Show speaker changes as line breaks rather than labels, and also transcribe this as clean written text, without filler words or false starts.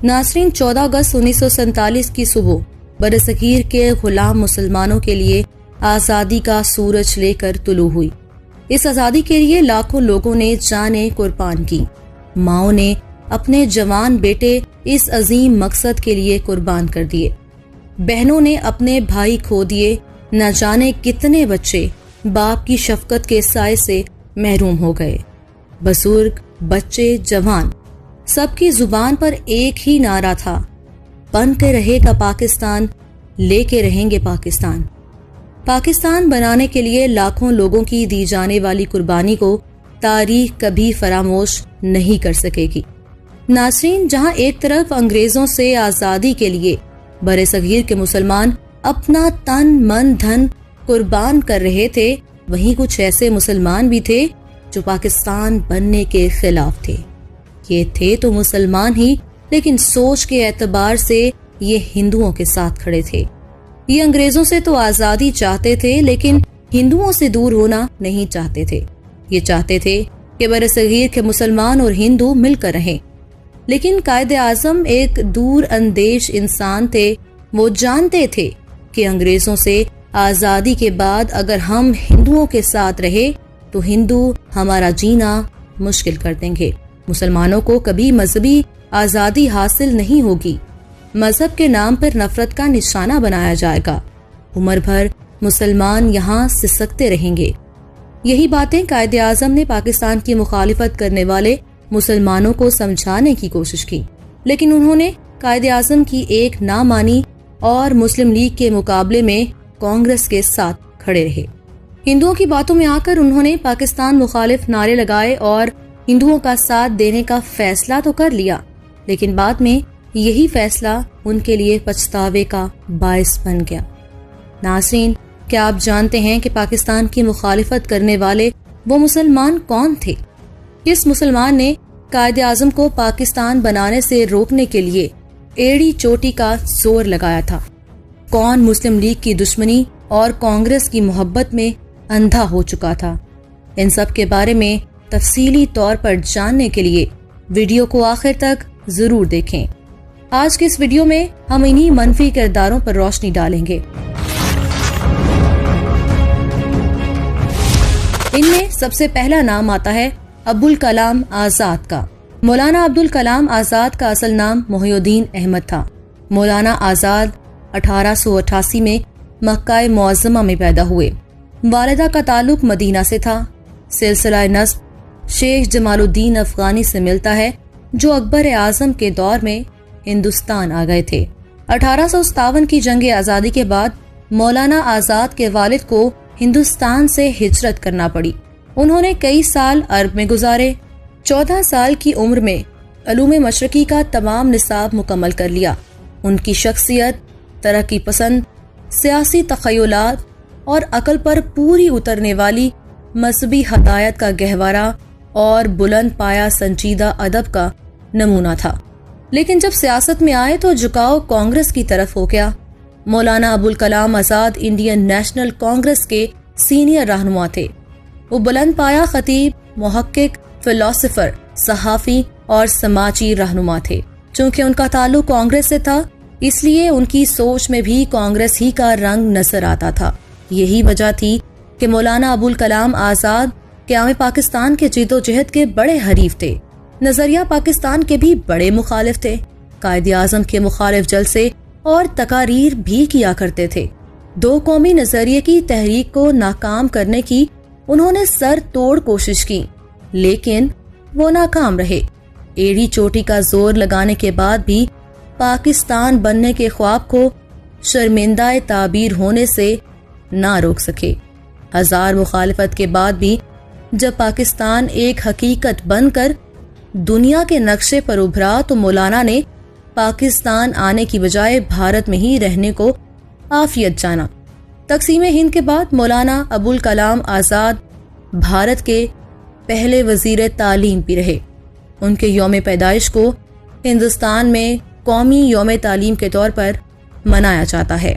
ناظرین، 14 اگست 1947 کی صبح برصغیر کے غلام مسلمانوں کے لیے آزادی کا سورج لے کر طلوع ہوئی۔ اس آزادی کے لیے لاکھوں لوگوں نے جانیں قربان کی۔ ماؤں نے اپنے جوان بیٹے اس عظیم مقصد کے لیے قربان کر دیے۔ بہنوں نے اپنے بھائی کھو دیے۔ نہ جانے کتنے بچے باپ کی شفقت کے سائے سے محروم ہو گئے۔ بزرگ، بچے، جوان، سب کی زبان پر ایک ہی نعرہ تھا، بن کے رہے گا پاکستان، لے کے رہیں گے پاکستان۔ پاکستان بنانے کے لیے لاکھوں لوگوں کی دی جانے والی قربانی کو تاریخ کبھی فراموش نہیں کر سکے گی۔ ناظرین، جہاں ایک طرف انگریزوں سے آزادی کے لیے برصغیر کے مسلمان اپنا تن من دھن قربان کر رہے تھے، وہیں کچھ ایسے مسلمان بھی تھے جو پاکستان بننے کے خلاف تھے۔ یہ تھے تو مسلمان ہی، لیکن سوچ کے اعتبار سے یہ ہندوؤں کے ساتھ کھڑے تھے۔ یہ انگریزوں سے تو آزادی چاہتے تھے، لیکن ہندوؤں سے دور ہونا نہیں چاہتے تھے۔ یہ چاہتے تھے کہ برصغیر کے مسلمان اور ہندو مل کر رہیں۔ لیکن قائد اعظم ایک دور اندیش انسان تھے۔ وہ جانتے تھے کہ انگریزوں سے آزادی کے بعد اگر ہم ہندوؤں کے ساتھ رہے تو ہندو ہمارا جینا مشکل کر دیں گے۔ مسلمانوں کو کبھی مذہبی آزادی حاصل نہیں ہوگی۔ مذہب کے نام پر نفرت کا نشانہ بنایا جائے گا۔ عمر بھر مسلمان یہاں سسکتے رہیں گے۔ یہی باتیں قائد اعظم نے پاکستان کی مخالفت کرنے والے مسلمانوں کو سمجھانے کی کوشش کی، لیکن انہوں نے قائد اعظم کی ایک نہ مانی اور مسلم لیگ کے مقابلے میں کانگریس کے ساتھ کھڑے رہے۔ ہندوؤں کی باتوں میں آ کر انہوں نے پاکستان مخالف نعرے لگائے اور ہندوؤں کا ساتھ دینے کا فیصلہ تو کر لیا، لیکن بعد میں یہی فیصلہ ان کے لیے پچھتاوے کا باعث بن گیا۔ ناظرین، کیا آپ جانتے ہیں کہ پاکستان کی مخالفت کرنے والے وہ مسلمان کون تھے؟ کس مسلمان نے قائد اعظم کو پاکستان بنانے سے روکنے کے لیے ایڑی چوٹی کا زور لگایا تھا؟ کون مسلم لیگ کی دشمنی اور کانگریس کی محبت میں اندھا ہو چکا تھا؟ ان سب کے بارے میں تفصیلی طور پر جاننے کے لیے ویڈیو کو آخر تک ضرور دیکھیں۔ آج کے اس ویڈیو میں ہم انہی منفی کرداروں پر روشنی ڈالیں گے۔ ان میں سب سے پہلا نام آتا ہے ابوالکلام آزاد کا۔ مولانا عبدالکلام آزاد کا اصل نام محی الدین احمد تھا۔ مولانا آزاد 1888 میں مکہ معظمہ میں پیدا ہوئے۔ والدہ کا تعلق مدینہ سے تھا۔ سلسلہ نسب شیخ جمال الدین افغانی سے ملتا ہے، جو اکبر اعظم کے دور میں ہندوستان آ گئے تھے۔ 1857 کی جنگ آزادی کے بعد مولانا آزاد کے والد کو ہندوستان سے ہجرت کرنا پڑی۔ انہوں نے کئی سال عرب میں گزارے۔ 14 سال کی عمر میں علوم مشرقی کا تمام نصاب مکمل کر لیا۔ ان کی شخصیت ترقی پسند، سیاسی تخیلات اور عقل پر پوری اترنے والی مذہبی ہدایت کا گہوارہ اور بلند پایا سنجیدہ ادب کا نمونہ تھا۔ لیکن جب سیاست میں آئے تو جھکاؤ کانگریس کی طرف ہو گیا۔ مولانا ابوالکلام آزاد انڈین نیشنل کانگریس کے سینئر رہنما تھے۔ وہ بلند پایا خطیب، محقق، فلسفر، صحافی اور سماجی رہنما تھے۔ چونکہ ان کا تعلق کانگریس سے تھا، اس لیے ان کی سوچ میں بھی کانگریس ہی کا رنگ نظر آتا تھا۔ یہی وجہ تھی کہ مولانا ابوالکلام آزاد قیام پاکستان کے جد و جہد کے بڑے حریف تھے۔ نظریہ پاکستان کے بھی بڑے مخالف تھے۔ قائد اعظم کے مخالف جلسے اور تقاریر بھی کیا کرتے تھے۔ دو قومی نظریے کی تحریک کو ناکام کرنے کی انہوں نے سر توڑ کوشش کی، لیکن وہ ناکام رہے۔ ایڑی چوٹی کا زور لگانے کے بعد بھی پاکستان بننے کے خواب کو شرمندہ تعبیر ہونے سے نہ روک سکے۔ ہزار مخالفت کے بعد بھی جب پاکستان ایک حقیقت بن کر دنیا کے نقشے پر ابھرا تو مولانا نے پاکستان آنے کی بجائے بھارت میں ہی رہنے کو عافیت جانا۔ تقسیم ہند کے بعد مولانا ابوالکلام آزاد بھارت کے پہلے وزیر تعلیم بھی رہے۔ ان کے یوم پیدائش کو ہندوستان میں قومی یوم تعلیم کے طور پر منایا جاتا ہے۔